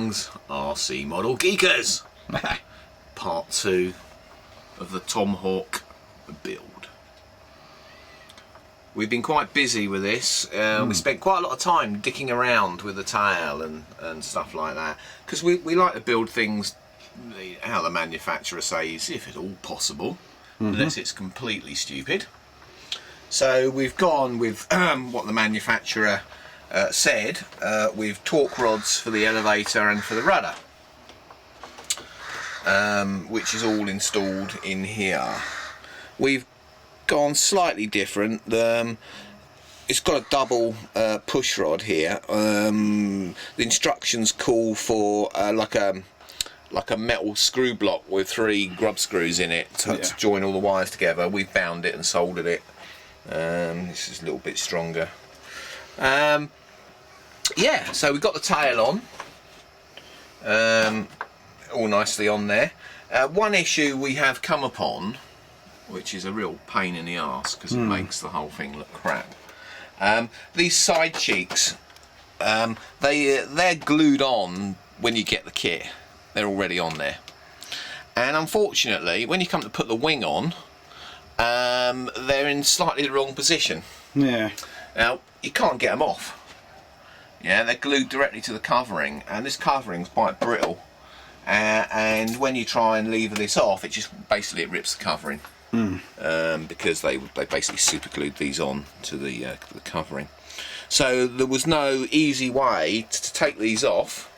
Greetings, RC Model Geekers! Part 2 of the Tomhawk build. We've been quite busy with this. We spent quite a lot of time dicking around with the tail and stuff like that, because we like to build things how the manufacturer says, if at all possible, unless it's completely stupid. So we've gone with what the manufacturer said, with torque rods for the elevator and for the rudder, which is all installed in here. We've gone slightly different. It's got a double push rod here. The instructions call for like a metal screw block with 3 grub screws in it to join all the wires together. We've bound it and soldered it. This is a little bit stronger. Yeah, so we've got the tail on, all nicely on there. One issue we have come upon, which is a real pain in the arse because it makes the whole thing look crap. These side cheeks, they're glued on when you get the kit. They're already on there, and unfortunately, when you come to put the wing on, they're in slightly the wrong position. Yeah. Now you can't get them off. Yeah, they're glued directly to the covering, and this covering's quite brittle. And when you try and lever this off, it just basically rips the covering. Because they basically super glued these on to the covering. So there was no easy way to take these off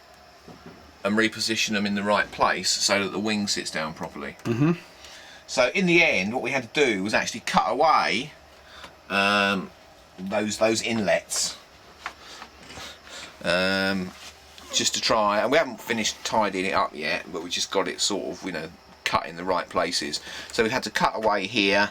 and reposition them in the right place so that the wing sits down properly. So in the end, what we had to do was actually cut away those inlets, just to try, and we haven't finished tidying it up yet, but we just got it sort of, you know, cut in the right places. So we had to cut away here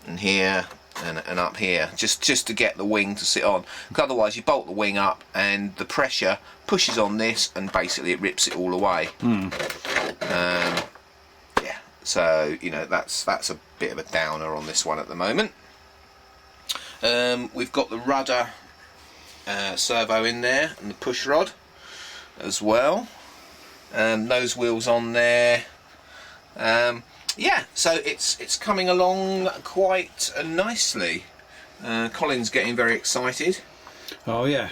and here and up here just to get the wing to sit on, because otherwise you bolt the wing up and the pressure pushes on this and basically it rips it all away. Yeah, so you know, that's a bit of a downer on this one at the moment. We've got the rudder servo in there and the push rod as well. Those wheels on there. Yeah, so it's coming along quite nicely. Colin's getting very excited. Oh yeah.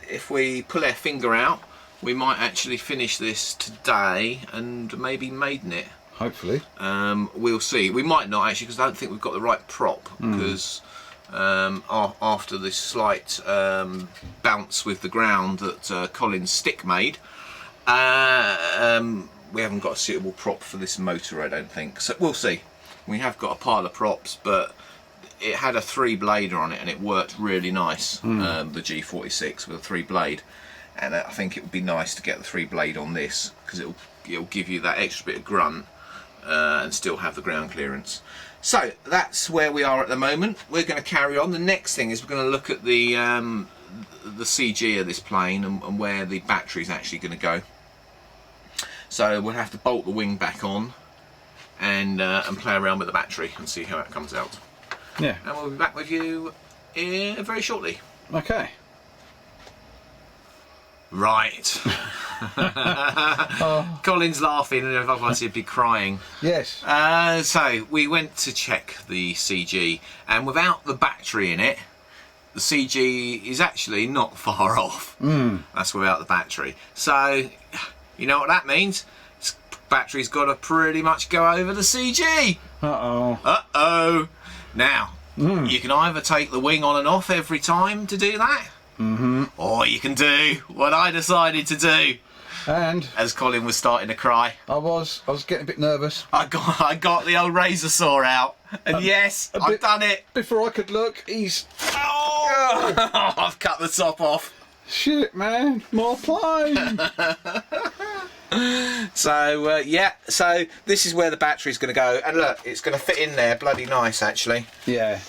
If we pull our finger out, we might actually finish this today and maybe maiden it. Hopefully. We'll see. We might not actually, because I don't think we've got the right prop, because after this slight bounce with the ground that Colin's stick made, we haven't got a suitable prop for this motor, I don't think. So we'll see. We have got a pile of props, but it had a 3-blader on it and it worked really nice. The G46 with a 3-blade, and I think it would be nice to get the 3-blade on this, because it'll give you that extra bit of grunt and still have the ground clearance. So that's where we are at the moment. We're going to carry on. The next thing is we're going to look at the CG of this plane and where the battery is actually going to go. So we'll have to bolt the wing back on and play around with the battery and see how it comes out. Yeah. And we'll be back with you very shortly. Okay. Right. Colin's laughing and otherwise he'd be crying. Yes. So we went to check the CG, and without the battery in it, the CG is actually not far off. That's without the battery. So you know what that means? This battery's got to pretty much go over the CG. Uh-oh. Now, you can either take the wing on and off every time to do that, or you can do what I decided to do. And as Colin was starting to cry, I was getting a bit nervous. I got the old razor saw out, and yes, I've done it. Before I could look, he's I've cut the top off. Shit, man, more plane. So yeah, so this is where the battery's going to go, and look, it's going to fit in there bloody nice actually. Yeah.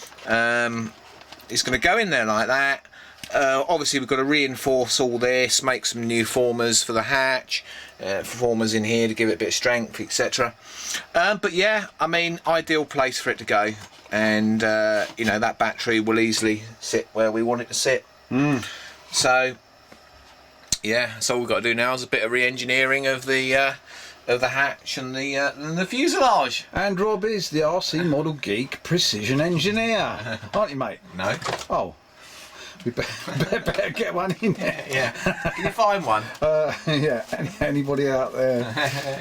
It's going to go in there like that. Obviously we've got to reinforce all this, make some new formers for the hatch, formers in here to give it a bit of strength, etc. But yeah, I mean, ideal place for it to go, and you know, that battery will easily sit where we want it to sit. So yeah, so all we've got to do now is a bit of re-engineering of the hatch and the fuselage. And Rob is the RC Model Geek Precision Engineer, aren't you, mate? No. Oh, we better get one in there. Yeah. Can you find one? Yeah. Anybody out there?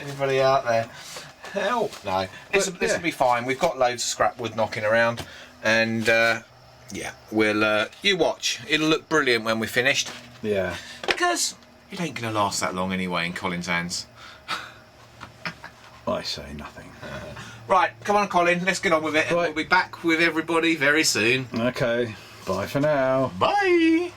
Anybody out there? Help! No. This will be fine. We've got loads of scrap wood knocking around, and yeah, we'll. You watch. It'll look brilliant when we're finished. Yeah. Because it ain't gonna last that long anyway in Colin's hands. I say nothing. Right, come on, Colin. Let's get on with it. And we'll be back with everybody very soon. Okay. Bye for now. Bye.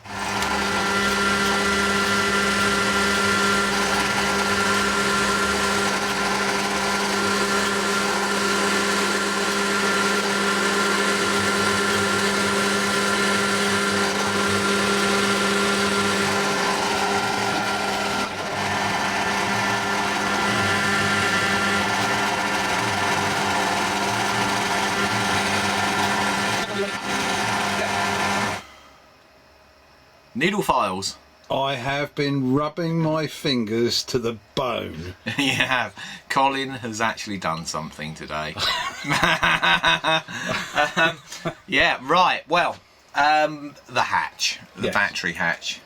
Needle files. I have been rubbing my fingers to the bone. You have. Colin has actually done something today. Yeah, right. Well, the hatch, the battery hatch.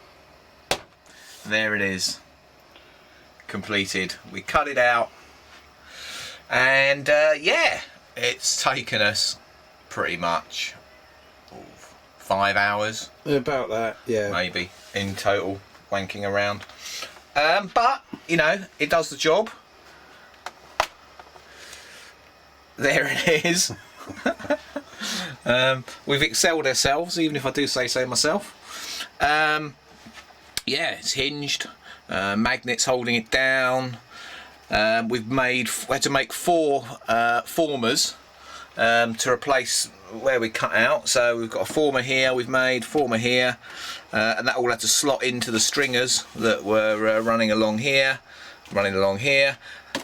There it is. Completed. We cut it out. And yeah, it's taken us pretty much 5 hours. About that, yeah. Maybe in total, wanking around. But you know, it does the job. There it is. We've excelled ourselves, even if I do say so myself. Yeah, it's hinged. Magnets holding it down. We had to make 4 formers to replace where we cut out. So we've got a former here, we've made former here, and that all had to slot into the stringers that were running along here.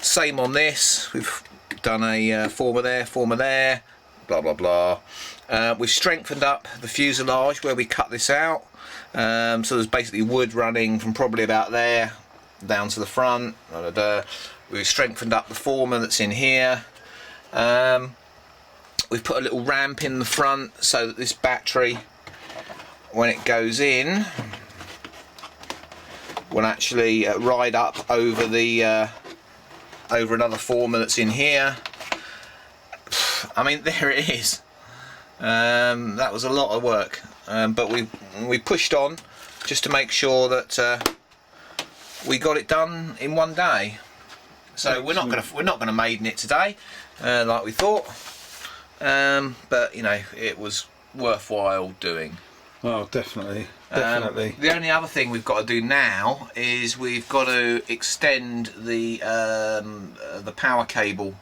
Same on this, we've done a former there, blah blah blah. We've strengthened up the fuselage where we cut this out, so there's basically wood running from probably about there down to the front. We've strengthened up the former that's in here. We've put a little ramp in the front so that this battery, when it goes in, will actually ride up over the over another former that's in here. I mean, there it is. That was a lot of work, but we pushed on just to make sure that we got it done in one day. So we're not gonna maiden it today, like we thought. But you know, it was worthwhile doing. Oh, definitely. The only other thing we've got to do now is we've got to extend the power cable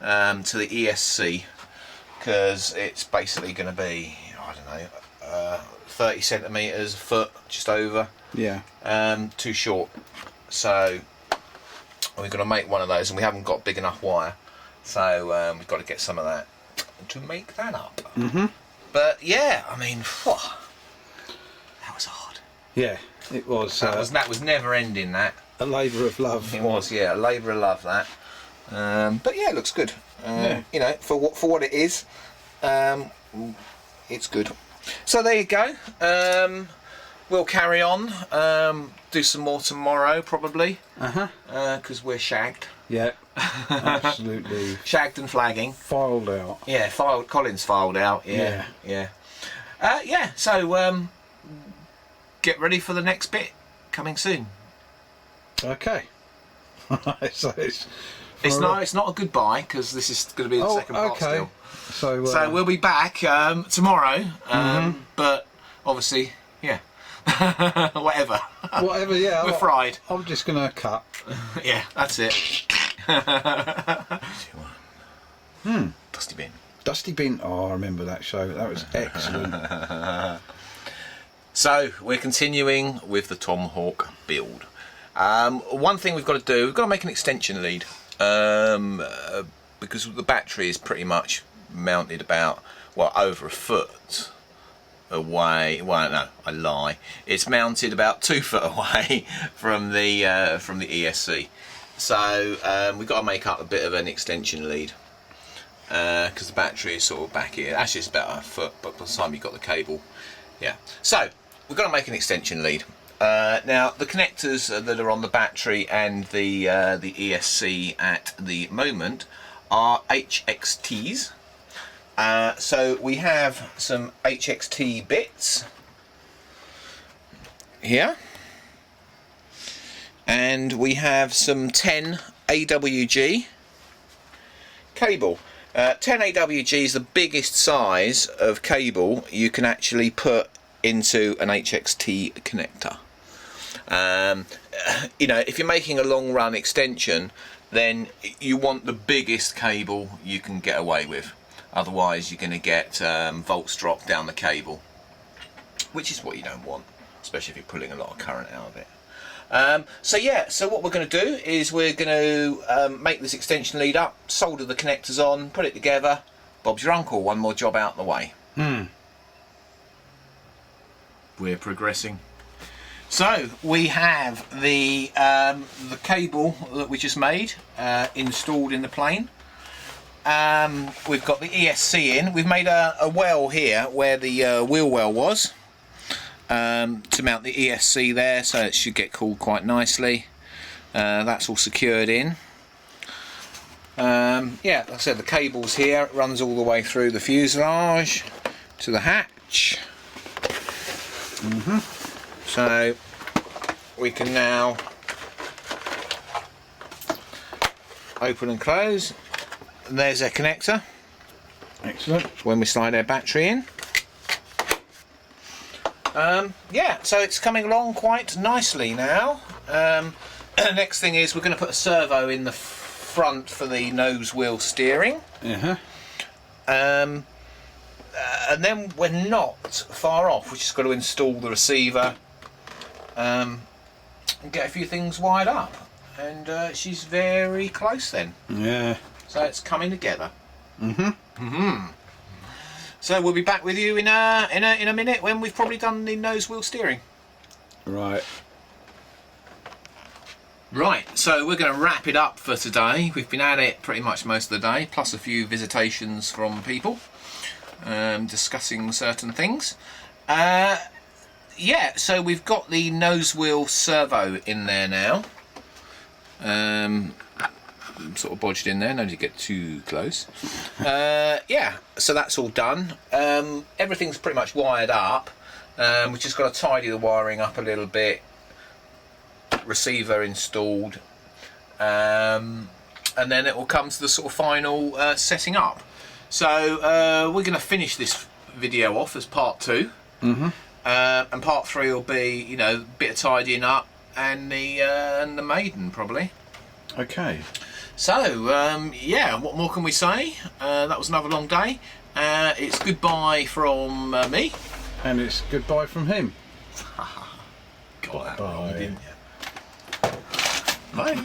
to the ESC, because it's basically going to be, I don't know, 30 centimeters, a foot, just over. Yeah. Too short. So we're going to make one of those, and we haven't got big enough wire, so we've got to get some of that to make that up. But yeah, I mean, that was hard. Yeah, it was. That was never ending. That a labour of love. It was, yeah, a labour of love. That. But yeah, it looks good. Yeah. You know, for what it is, it's good. So there you go. We'll carry on. Do some more tomorrow, probably. Because we're shagged. Yeah. Absolutely. Shagged and flagging. Filed out. Yeah, Colin's filed out. Yeah. Yeah. So get ready for the next bit coming soon. Okay. So it's not a goodbye, because this is going to be the second part still. So we'll be back tomorrow. But obviously, yeah. Whatever, yeah. We're fried. I'm just gonna cut. Yeah, that's it. Dusty Bin. Oh, I remember that show. That was excellent. So we're continuing with the Tomhawk build. One thing we've got to do, we've got to make an extension lead, because the battery is pretty much mounted about, well, over a foot away. Well, no, I lie. It's mounted about 2 foot away from the ESC. So we've got to make up a bit of an extension lead because the battery is sort of back here. Actually, it's about 1 foot, but by the time you've got the cable, yeah. So we've got to make an extension lead. Now the connectors that are on the battery and the ESC at the moment are HXTs. So we have some HXT bits here, and we have some 10 AWG cable. 10 AWG is the biggest size of cable you can actually put into an HXT connector. You know, if you're making a long run extension, then you want the biggest cable you can get away with. Otherwise you're going to get volts drop down the cable, which is what you don't want, especially if you're pulling a lot of current out of it. So yeah, so what we're going to do is we're going to make this extension lead up, solder the connectors on, put it together. Bob's your uncle, one more job out of the way. We're progressing. So we have the cable that we just made installed in the plane. We've got the ESC in. We've made a well here where the wheel well was to mount the ESC there, so it should get cooled quite nicely. That's all secured in. Yeah, like I said, the cable's here. It runs all the way through the fuselage to the hatch. So we can now open and close. And there's our connector. Excellent. When we slide our battery in. Yeah, so it's coming along quite nicely now. Next thing is we're going to put a servo in the front for the nose wheel steering. And then we're not far off. We've just got to install the receiver and get a few things wired up. And she's very close then. Yeah. So it's coming together. So we'll be back with you in a minute when we've probably done the nose wheel steering. Right. Right, so we're going to wrap it up for today. We've been at it pretty much most of the day, plus a few visitations from people discussing certain things. Yeah, so we've got the nose wheel servo in there now. Sort of bodged in there, no need to get too close. Yeah, so that's all done. Everything's pretty much wired up. We've just got to tidy the wiring up a little bit. Receiver installed, and then it will come to the sort of final setting up. So we're going to finish this video off as part 2, and part 3 will be, you know, a bit of tidying up and the maiden probably. Okay. So yeah, what more can we say? That was another long day. It's goodbye from me, And it's goodbye from him. Got that Bye. wrong, didn't you? Bye.